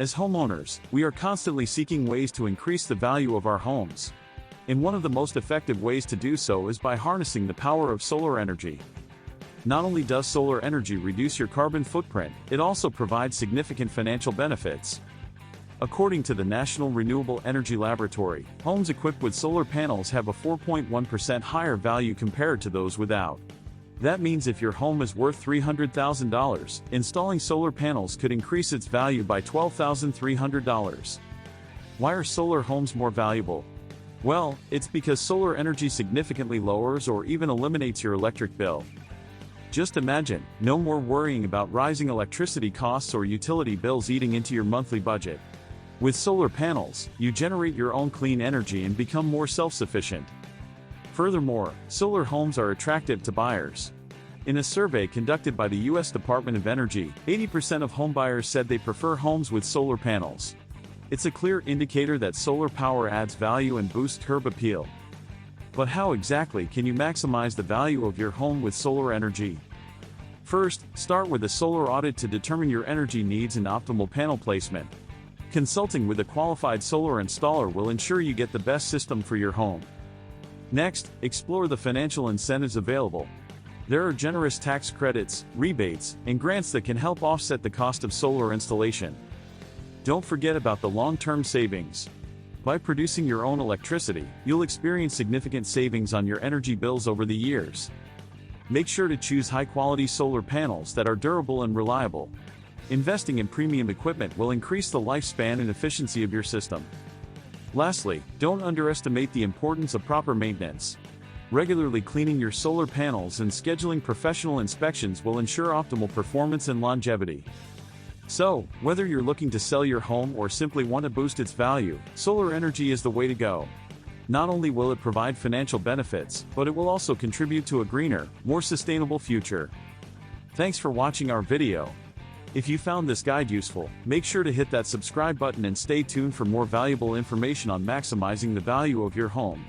As homeowners, we are constantly seeking ways to increase the value of our homes. And one of the most effective ways to do so is by harnessing the power of solar energy. Not only does solar energy reduce your carbon footprint, it also provides significant financial benefits. According to the National Renewable Energy Laboratory, homes equipped with solar panels have a 4.1% higher value compared to those without. That means if your home is worth $300,000, installing solar panels could increase its value by $12,300. Why are solar homes more valuable? Well, it's because solar energy significantly lowers or even eliminates your electric bill. Just imagine, no more worrying about rising electricity costs or utility bills eating into your monthly budget. With solar panels, you generate your own clean energy and become more self-sufficient. Furthermore, solar homes are attractive to buyers. In a survey conducted by the U.S. Department of Energy, 80% of homebuyers said they prefer homes with solar panels. It's a clear indicator that solar power adds value and boosts curb appeal. But how exactly can you maximize the value of your home with solar energy? First, start with a solar audit to determine your energy needs and optimal panel placement. Consulting with a qualified solar installer will ensure you get the best system for your home. Next, explore the financial incentives available. There are generous tax credits, rebates, and grants that can help offset the cost of solar installation. Don't forget about the long-term savings. By producing your own electricity, you'll experience significant savings on your energy bills over the years. Make sure to choose high-quality solar panels that are durable and reliable. Investing in premium equipment will increase the lifespan and efficiency of your system. Lastly, don't underestimate the importance of proper maintenance. Regularly cleaning your solar panels and scheduling professional inspections will ensure optimal performance and longevity. So, whether you're looking to sell your home or simply want to boost its value, solar energy is the way to go. Not only will it provide financial benefits, but it will also contribute to a greener, more sustainable future. Thanks for watching our video. If you found this guide useful, make sure to hit that subscribe button and stay tuned for more valuable information on maximizing the value of your home.